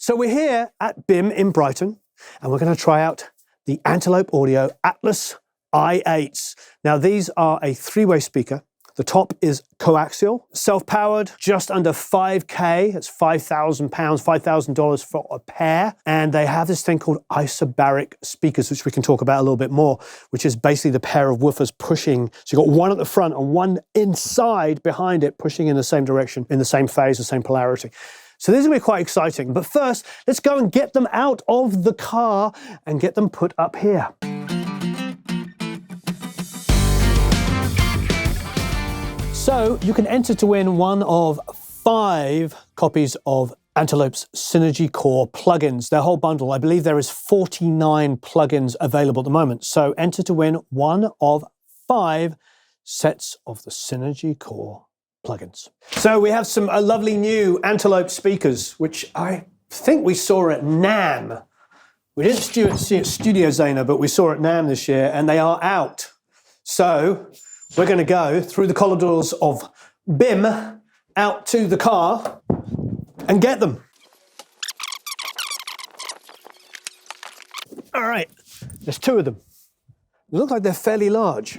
So we're here at BIM in Brighton, and we're going to try out the Antelope Audio Atlas i8s. Now these are a three-way speaker. The top is coaxial, self-powered, just under 5K. That's £5,000, $5,000 for a pair. And they have this thing called Isobaric speakers, which we can talk about a little bit more, which is basically the pair of woofers pushing. So you've got one at the front and one inside behind it, pushing in the same direction, in the same phase, the same polarity. So this is going to be quite exciting. But first, let's go and get them out of the car and get them put up here. So you can enter to win one of 5 copies of Antelope's Synergy Core plugins, their whole bundle. I believe there is 49 plugins available at the moment. So enter to win one of 5 sets of the Synergy Core plugins. So we have some lovely new Antelope speakers, which I think we saw at NAMM. We didn't see it at Studio Zena, but we saw it at NAMM this year, and they are out. So we're going to go through the corridors of BIM out to the car and get them. All right, there's 2 of them. They look like they're fairly large.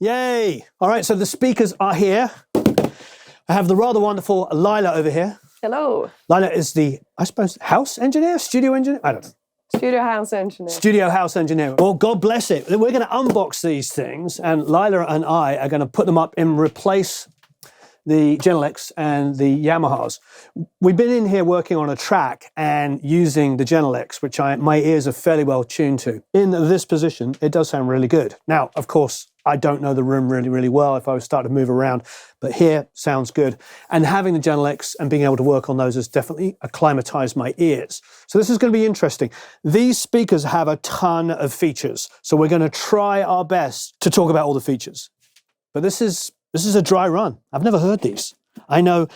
Yay! All right, so the speakers are here. I have the rather wonderful Lila over here. Hello. Lila is the, I suppose, house engineer, studio engineer? I don't know. Studio house engineer. Studio house engineer. Well, God bless it. We're going to unbox these things, and Lila and I are going to put them up and replace the Genelecs and the Yamahas. We've been in here working on a track and using the Genelecs, which my ears are fairly well tuned to. In this position, it does sound really good. Now, of course, I don't know the room really, really well if I was starting to move around, but here sounds good. And having the Genelecs and being able to work on those has definitely acclimatized my ears. So this is going to be interesting. These speakers have a ton of features, so we're going to try our best to talk about all the features. But this is a dry run. I've never heard these. I know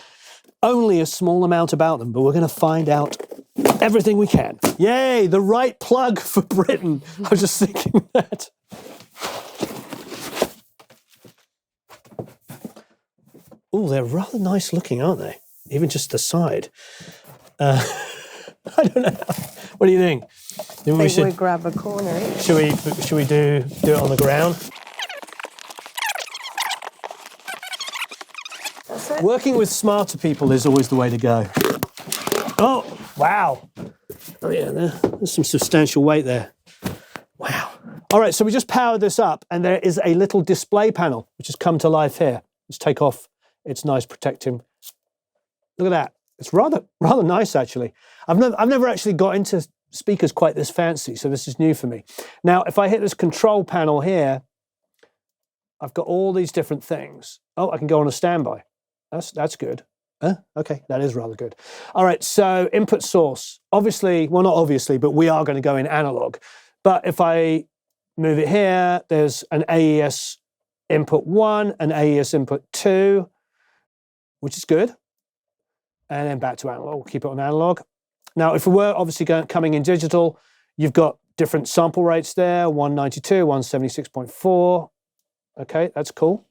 only a small amount about them, but we're going to find out everything we can. Yay, the right plug for Britain. I was just thinking that. Oh, they're rather nice looking, aren't they? Even just the side. I don't know. What do you think? We should grab a corner. Should we do it on the ground? That's it. Working with smarter people is always the way to go. Oh, wow. Oh yeah, there's some substantial weight there. Wow. All right, so we just powered this up, and there is a little display panel which has come to life here. Let's take off its nice protecting. Look at that. It's rather nice, actually. I've never actually got into speakers quite this fancy, so this is new for me. Now, if I hit this control panel here, I've got all these different things. Oh, I can go on a standby. That's good. Okay, that is rather good. All right, so input source. Obviously, well, not obviously, but we are going to go in analog. But if I move it here, there's an AES input 1, an AES input 2, which is good. And then back to analog, we'll keep it on analog. Now, if we were obviously coming in digital, you've got different sample rates there, 192, 176.4. Okay, that's cool.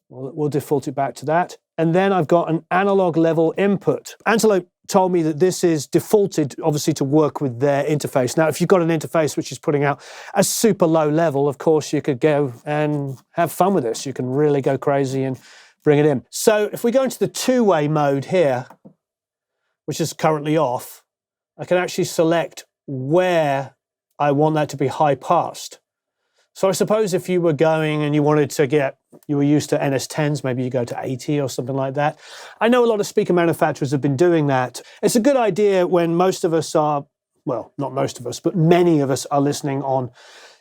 We'll default it back to that. And then I've got an analog level input. Antelope told me that this is defaulted, obviously, to work with their interface. Now, if you've got an interface which is putting out a super low level, of course, you could go and have fun with this. You can really go crazy and bring it in. So if we go into the 2-way mode here, which is currently off, I can actually select where I want that to be high passed. So I suppose if you were going and you wanted to you were used to NS10s, maybe you go to 80 or something like that. I know a lot of speaker manufacturers have been doing that. It's a good idea when most of us are, well, not most of us, but many of us are listening on,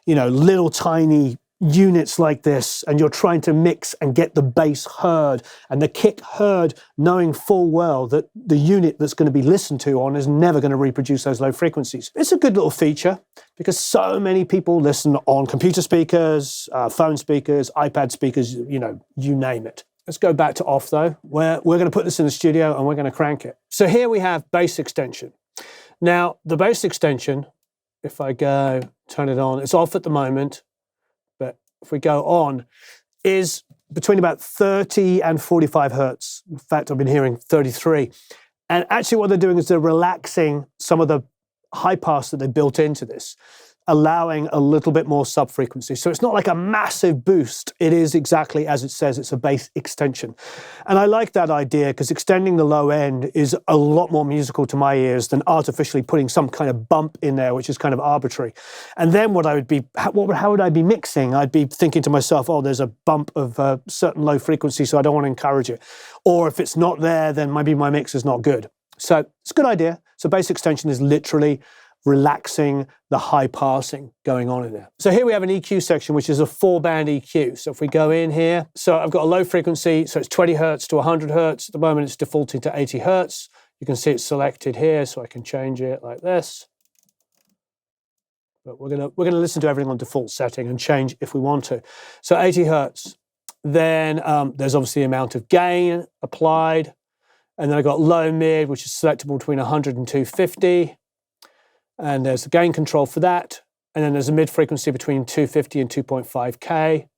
little tiny units like this, and you're trying to mix and get the bass heard and the kick heard, knowing full well that the unit that's going to be listened to on is never going to reproduce those low frequencies. It's a good little feature because so many people listen on computer speakers, phone speakers, iPad speakers, you name it. Let's go back to off though. We're going to put this in the studio and we're going to crank it. So here we have bass extension. Now the bass extension, if I go turn it on, it's off at the moment. If we go on, is between about 30 and 45 hertz. In fact, I've been hearing 33. And actually what they're doing is they're relaxing some of the high pass that they built into this, allowing a little bit more sub-frequency. So it's not like a massive boost. It is exactly as it says, it's a bass extension. And I like that idea because extending the low end is a lot more musical to my ears than artificially putting some kind of bump in there, which is kind of arbitrary. And then how would I be mixing? I'd be thinking to myself, oh, there's a bump of a certain low frequency, so I don't want to encourage it. Or if it's not there, then maybe my mix is not good. So it's a good idea. So bass extension is literally relaxing the high passing going on in there. So here we have an EQ section, which is a 4-band EQ. So if we go in here, so I've got a low frequency, so it's 20 hertz to 100 hertz. At the moment, it's defaulting to 80 hertz. You can see it's selected here, so I can change it like this. But we're gonna listen to everything on default setting and change if we want to. So 80 hertz. Then there's obviously the amount of gain applied. And then I've got low mid, which is selectable between 100 and 250. And there's the gain control for that. And then there's a mid frequency between 250 and 2.5K.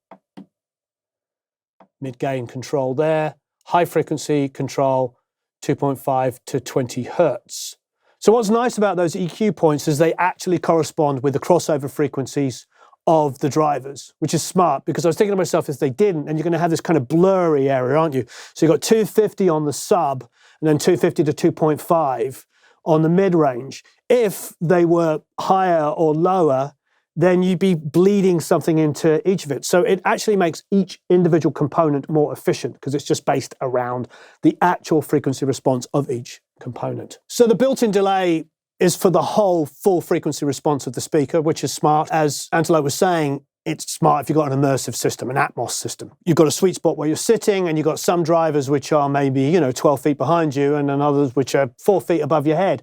Mid gain control there. High frequency control 2.5 to 20 hertz. So what's nice about those EQ points is they actually correspond with the crossover frequencies of the drivers, which is smart because I was thinking to myself, if they didn't, then you're going to have this kind of blurry area, aren't you? So you've got 250 on the sub and then 250 to 2.5 on the mid-range. If they were higher or lower, then you'd be bleeding something into each of it. So it actually makes each individual component more efficient because it's just based around the actual frequency response of each component. So the built-in delay is for the whole full frequency response of the speaker, which is smart. As Antelope was saying, it's smart if you've got an immersive system, an Atmos system. You've got a sweet spot where you're sitting and you've got some drivers which are maybe, 12 feet behind you and then others which are 4 feet above your head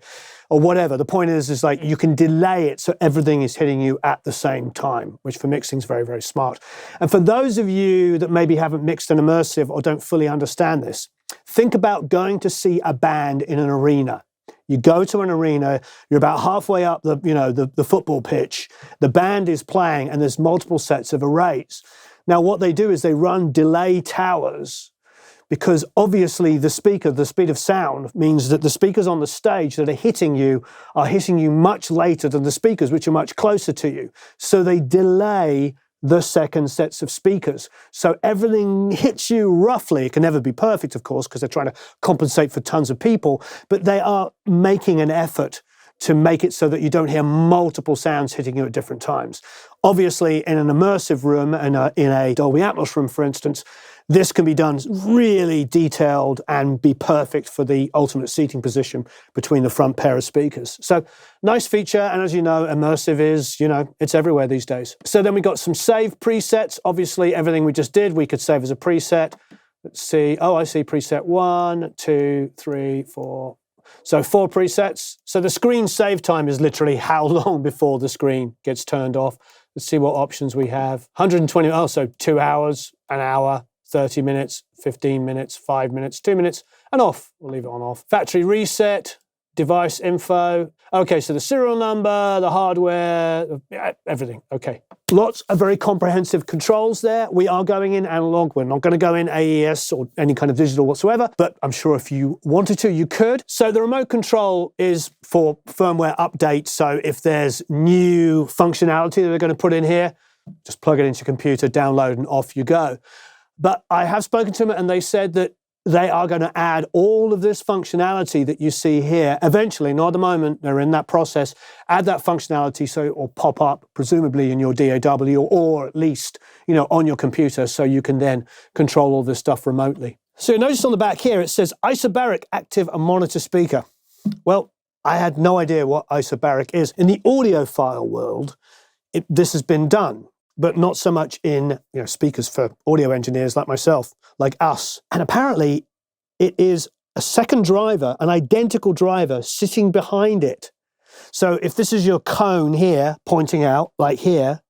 or whatever. The point is like you can delay it so everything is hitting you at the same time, which for mixing is very, very smart. And for those of you that maybe haven't mixed an immersive or don't fully understand this, think about going to see a band in an arena. You go to an arena, you're about halfway up the football pitch, the band is playing and there's multiple sets of arrays. Now what they do is they run delay towers because obviously the speed of sound means that the speakers on the stage that are hitting you much later than the speakers which are much closer to you. So they delay the second sets of speakers. So everything hits you roughly. It can never be perfect, of course, because they're trying to compensate for tons of people, but they are making an effort to make it so that you don't hear multiple sounds hitting you at different times. Obviously, in an immersive room and in a Dolby Atmos room, for instance, this can be done really detailed and be perfect for the ultimate seating position between the front pair of speakers. So nice feature. And as you know, immersive is, it's everywhere these days. So then we got some save presets. Obviously, everything we just did, we could save as a preset. Let's see. Oh, I see preset 1, 2, 3, 4. So 4 presets. So the screen save time is literally how long before the screen gets turned off. Let's see what options we have. 120, so 2 hours, an hour, 30 minutes, 15 minutes, 5 minutes, 2 minutes, and off. We'll leave it on off. Factory reset, device info. Okay, so the serial number, the hardware, everything. Okay. Lots of very comprehensive controls there. We are going in analog. We're not going to go in AES or any kind of digital whatsoever, but I'm sure if you wanted to, you could. So the remote control is for firmware updates. So if there's new functionality that they're going to put in here, just plug it into your computer, download, and off you go. But I have spoken to them and they said that they are going to add all of this functionality that you see here. Eventually, not at the moment, they're in that process, add that functionality so it will pop up, presumably in your DAW or at least, on your computer so you can then control all this stuff remotely. So you notice on the back here, it says Isobaric active and monitor speaker. Well, I had no idea what Isobaric is. In the audiophile world, this has been done, but not so much in speakers for audio engineers like myself, like us. And apparently it is a second driver, an identical driver sitting behind it. So if this is your cone here pointing out, like here,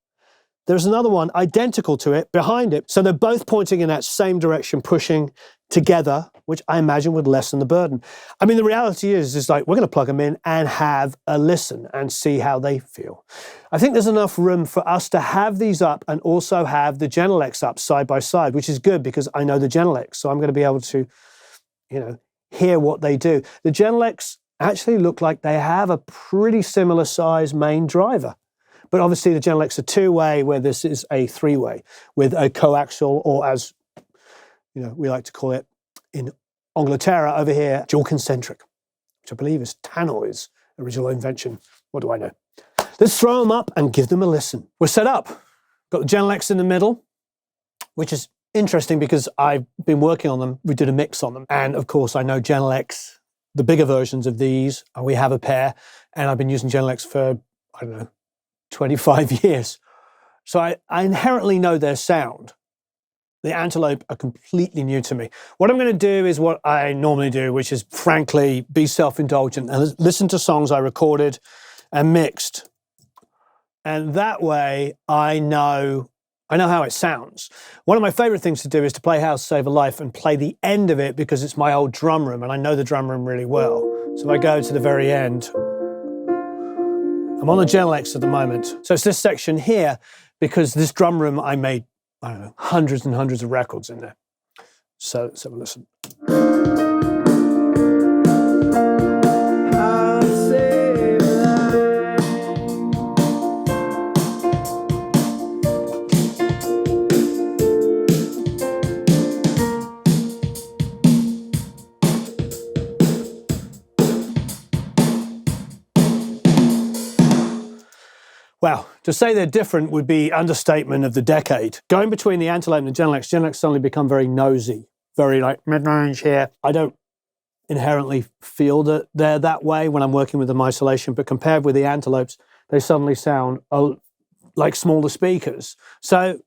there's another one identical to it behind it. So they're both pointing in that same direction, pushing together which I imagine would lessen the burden. I mean, the reality is like, we're going to plug them in and have a listen and see how they feel. I think there's enough room for us to have these up and also have the Genelecs up side by side, which is good because I know the Genelecs, so I'm going to be able to, hear what they do. The Genelecs actually look like they have a pretty similar size main driver. But obviously the Genelecs are two-way, where this is a three-way with a coaxial, or as we like to call it in Angleterre over here, dual concentric, which I believe is Tannoy's original invention. What do I know? Let's throw them up and give them a listen. We're set up. Got the Genelecs in the middle, which is interesting because I've been working on them. We did a mix on them. And of course, I know Genelecs, the bigger versions of these. We have a pair, and I've been using Genelecs for, 25 years. So I inherently know their sound. The Antelope are completely new to me. What I'm going to do is what I normally do, which is frankly be self-indulgent and listen to songs I recorded and mixed. And that way I know how it sounds. One of my favorite things to do is to play How to Save a Life and play the end of it because it's my old drum room and I know the drum room really well. So if I go to the very end, I'm on the Genelecs at the moment. So it's this section here because this drum room I made, hundreds and hundreds of records in there. So let's have a listen. Wow, to say they're different would be understatement of the decade. Going between the Antelope and the Genelecs suddenly become very nosy, very like mid-range here. I don't inherently feel that they're that way when I'm working with them isolation, but compared with the Antelopes, they suddenly sound like smaller speakers. So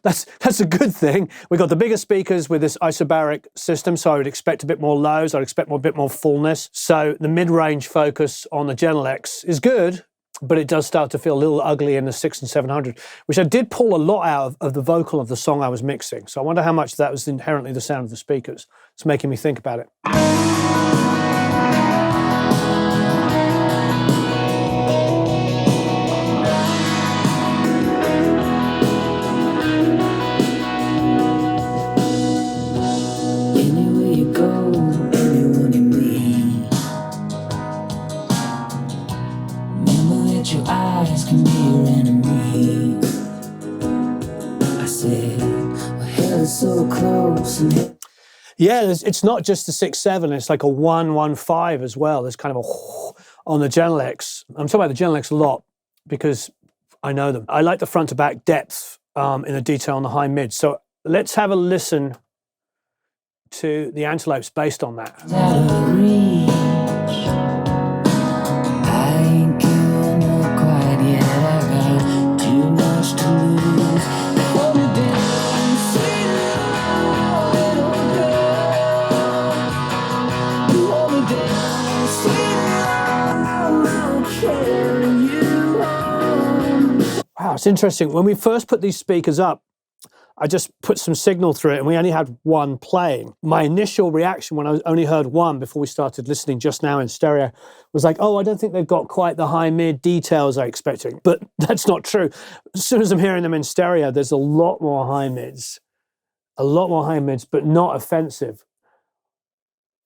that's a good thing. We've got the bigger speakers with this Isobaric system, so I would expect a bit more lows, I'd expect a bit more fullness. So the mid-range focus on the Genelecs is good, but it does start to feel a little ugly in the 600 and 700, which I did pull a lot out of the vocal of the song I was mixing. So I wonder how much that was inherently the sound of the speakers. It's making me think about it. Anywhere you go, anyone you meet, remember that your eyes can be your enemy. I said, well, hell is so close. Yeah, it's not just the 6.7, it's like a 1.15 as well. There's kind of a on the Genelecs. I'm talking about the Genelecs a lot because I know them. I like the front to back depth in the detail on the high mid. So let's have a listen to the Antelopes based on that. Wow, it's interesting. When we first put these speakers up, I just put some signal through it and we only had one playing. My initial reaction when I only heard one before we started listening just now in stereo was like, oh, I don't think they've got quite the high mid details I expected. But that's not true. As soon as I'm hearing them in stereo, there's a lot more high mids, but not offensive.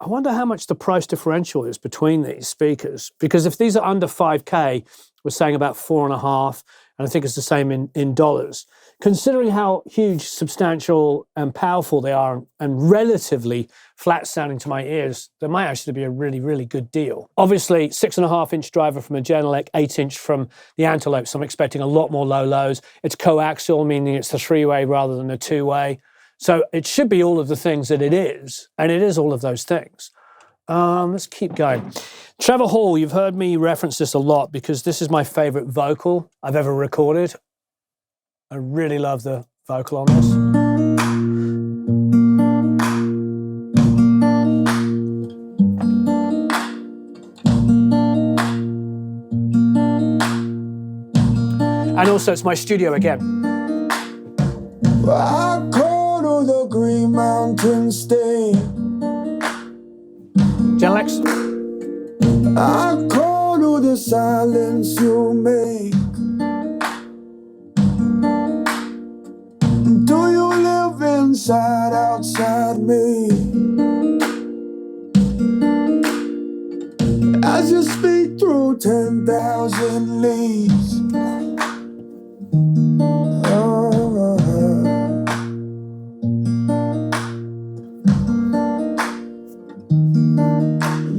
I wonder how much the price differential is between these speakers, because if these are under 5K, we're saying about 4.5, and I think it's the same in dollars. Considering how huge, substantial, and powerful they are, and relatively flat sounding to my ears, there might actually be a really, really good deal. Obviously, 6.5-inch driver from a Genelec, 8-inch from the Antelope, so I'm expecting a lot more low lows. It's coaxial, meaning it's the three-way rather than the two-way. So it should be all of the things that it is, and it is all of those things. Let's keep going. Trevor Hall, you've heard me reference this a lot because this is my favorite vocal I've ever recorded. I really love the vocal on this. And also it's my studio again. I go to the Green Mountain State. Genelecs. I corner the silence you make. Do you live inside, outside me? As you speak through 10,000 leaves.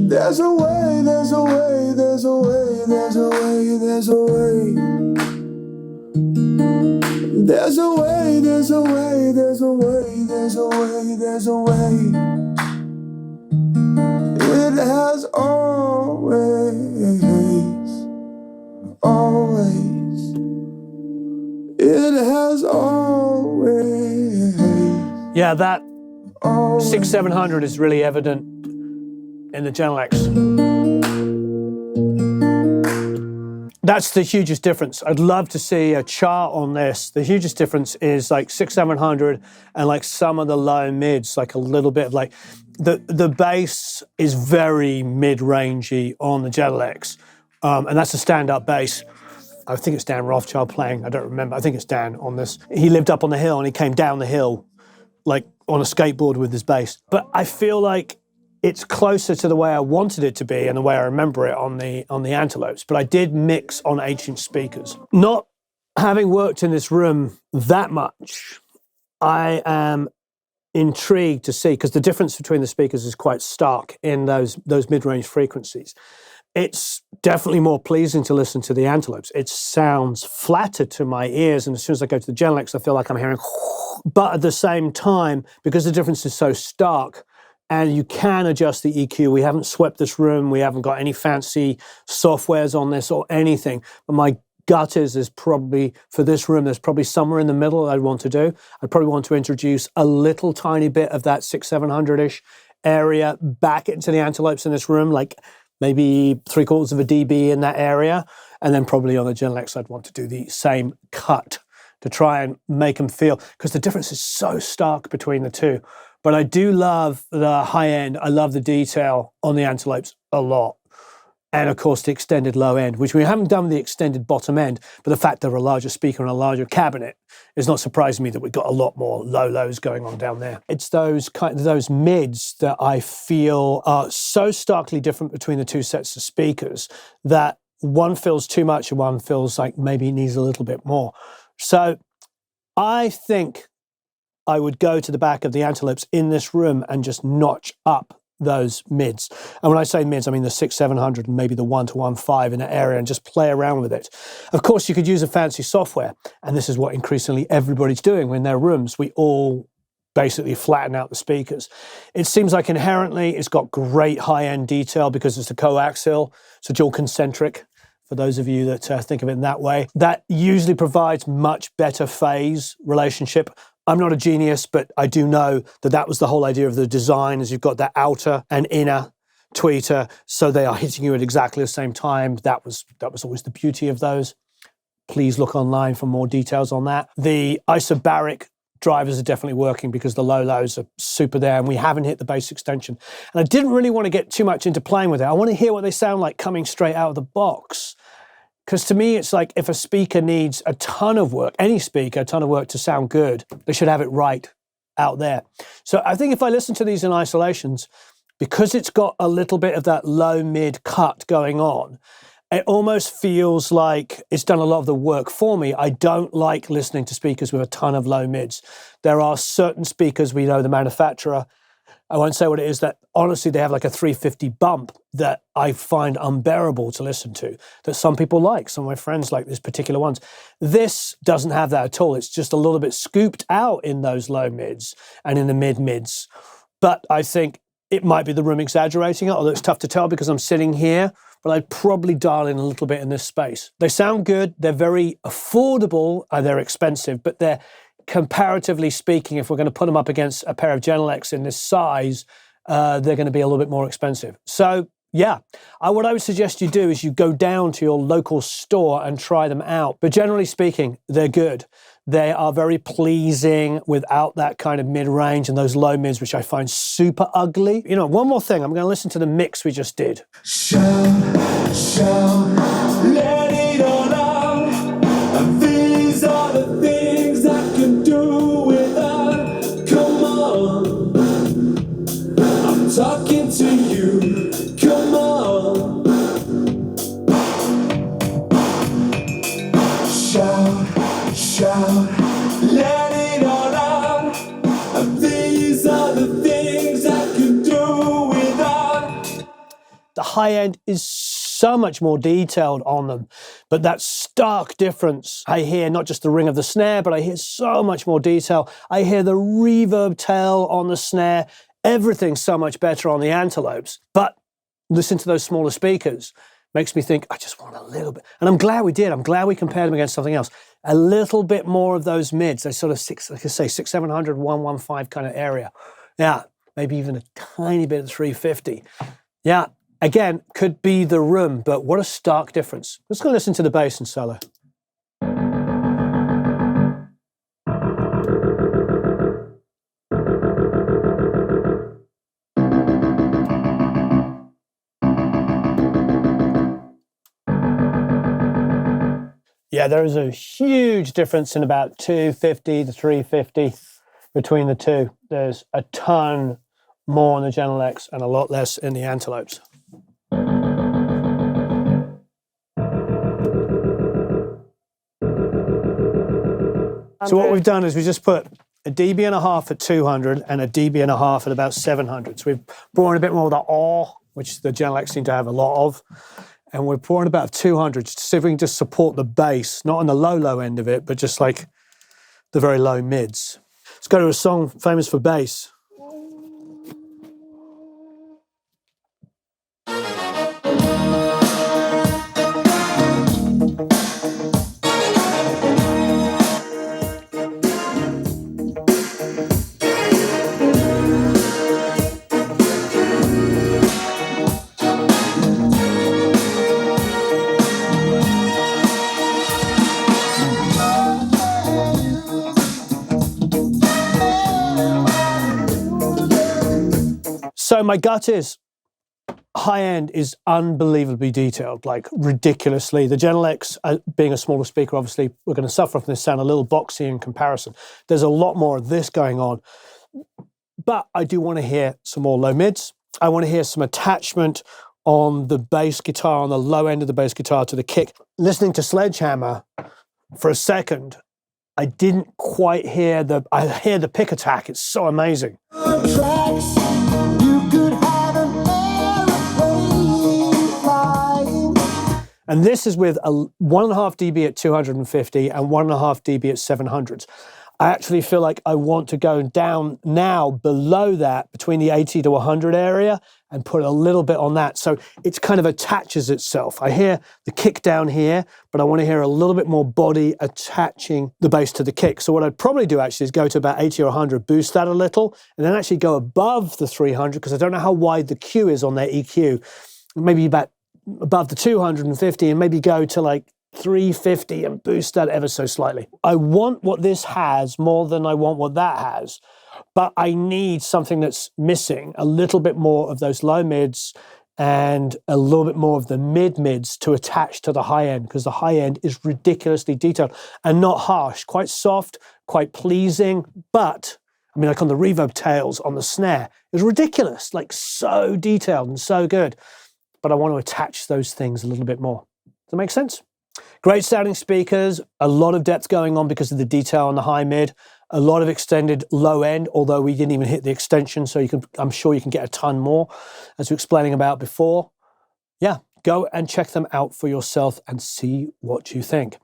There's a way, there's a way, there's a way, there's a way, there's a way. There's a way, there's a way, there's a way, there's a way, there's a way. It has always, always. It has always. Yeah, that 6-700 is really evident in the Genelecs. That's the hugest difference. I'd love to see a chart on this. The hugest difference is like 6-700 and like some of the low mids, like a little bit of like, the bass is very mid-rangey on the Genelecs. And that's a stand-up bass. I think it's Dan Rothschild playing, I don't remember. I think it's Dan on this. He lived up on the hill and he came down the hill like on a skateboard with his bass. But I feel like it's closer to the way I wanted it to be and the way I remember it on the Antelopes, but I did mix on 8-inch speakers. Not having worked in this room that much, I am intrigued to see, because the difference between the speakers is quite stark in those mid-range frequencies. It's definitely more pleasing to listen to the Antelopes. It sounds flatter to my ears, and as soon as I go to the Genelecs, I feel like I'm hearing, but at the same time, because the difference is so stark, and you can adjust the EQ. We haven't swept this room. We haven't got any fancy softwares on this or anything. But my gut is probably, for this room, there's probably somewhere in the middle I'd want to do. I'd probably want to introduce a little tiny bit of that 6-700-ish area back into the Antelopes in this room, like maybe 3/4 of a dB in that area. And then probably on the Genelecs, I'd want to do the same cut to try and make them feel, because the difference is so stark between the two. But I do love the high end. I love the detail on the Antelopes a lot. And of course, the extended low end, which we haven't done with the extended bottom end, but the fact they're a larger speaker and a larger cabinet is not surprising me that we've got a lot more low lows going on down there. It's those mids that I feel are so starkly different between the two sets of speakers that one feels too much and one feels like maybe it needs a little bit more. So I think I would go to the back of the Antelopes in this room and just notch up those mids. And when I say mids, I mean the 6-700 and maybe the 1 to 1.5 in that area, and just play around with it. Of course, you could use a fancy software, and this is what increasingly everybody's doing in their rooms. We all basically flatten out the speakers. It seems like inherently it's got great high-end detail because it's a coaxial, so dual concentric. For those of you that think of it in that way, that usually provides much better phase relationship. I'm not a genius, but I do know that that was the whole idea of the design, is you've got that outer and inner tweeter, so they are hitting you at exactly the same time. That was always the beauty of those. Please look online for more details on that. The Isobaric drivers are definitely working because the low lows are super there, and we haven't hit the bass extension. And I didn't really want to get too much into playing with it. I want to hear what they sound like coming straight out of the box. Because to me, it's like if a speaker needs a ton of work, any speaker, a ton of work to sound good, they should have it right out there. So I think if I listen to these in isolations, because it's got a little bit of that low-mid cut going on, it almost feels like it's done a lot of the work for me. I don't like listening to speakers with a ton of low mids. There are certain speakers, we know the manufacturer, I won't say what it is, that honestly they have like a 350 bump that I find unbearable to listen to, that some people like. Some of my friends like these particular ones. This doesn't have that at all. It's just a little bit scooped out in those low mids and in the mid-mids. But I think it might be the room exaggerating it, although it's tough to tell because I'm sitting here, but I'd probably dial in a little bit in this space. They sound good. They're very affordable. They're expensive, but they're, comparatively speaking, if we're going to put them up against a pair of Genelecs in this size, they're going to be a little bit more expensive. So yeah, what I would suggest you do is you go down to your local store and try them out. But generally speaking, they're good. They are very pleasing without that kind of mid-range and those low mids, which I find super ugly. You know, one more thing, I'm going to listen to the mix we just did. Shout, shout, let it all out. And these are the things I can do without. Come on, I'm talking to you. Come on. Shout, shout, let it all out. And these are the things I can do without. The high end is so much more detailed on them, but that stark difference, I hear not just the ring of the snare, but I hear so much more detail. I hear the reverb tail on the snare. Everything's so much better on the Antelopes, but listen to those smaller speakers. Makes me think, I just want a little bit. And I'm glad we did. I'm glad we compared them against something else. A little bit more of those mids, those sort of like I say, 700, 115 kind of area. Yeah, maybe even a tiny bit of 350. Yeah, again, could be the room, but what a stark difference. Let's go listen to the bass and solo. Yeah, there is a huge difference in about 250 to 350 between the two. There's a ton more in the General X and a lot less in the Antelopes. So what we've done is we just put a dB and a half at 200 and a dB and a half at about 700. So we've brought in a bit more of the awe, which the General X seem to have a lot of. And we're pouring about 200 to see if we can just support the bass, not on the low end of it, but just like the very low mids. Let's go to a song famous for bass. So my gut is, high end is unbelievably detailed, like ridiculously. The General X, being a smaller speaker, obviously, we're going to suffer from this sound a little boxy in comparison. There's a lot more of this going on. But I do want to hear some more low mids. I want to hear some attachment on the bass guitar, on the low end of the bass guitar to the kick. Listening to Sledgehammer for a second, I didn't quite hear I hear the pick attack. It's so amazing. And this is with a 1.5 dB at 250 and 1.5 dB at 700s. I actually feel like I want to go down now below that, between the 80 to 100 area, and put a little bit on that. So it kind of attaches itself. I hear the kick down here, but I want to hear a little bit more body attaching the bass to the kick. So what I'd probably do actually is go to about 80 or 100, boost that a little, and then actually go above the 300, because I don't know how wide the Q is on their EQ. Maybe about above the 250 and maybe go to like 350 and boost that ever so slightly. I want what this has more than I want what that has, but I need something that's missing, a little bit more of those low mids and a little bit more of the mid-mids to attach to the high end, because the high end is ridiculously detailed and not harsh, quite soft, quite pleasing, but I mean, like on the reverb tails on the snare, it was ridiculous, like so detailed and so good. But I want to attach those things a little bit more. Does that make sense? Great sounding speakers, a lot of depth going on because of the detail on the high mid, a lot of extended low end, although we didn't even hit the extension, so I'm sure you can get a ton more, as we were explaining about before. Yeah, go and check them out for yourself and see what you think.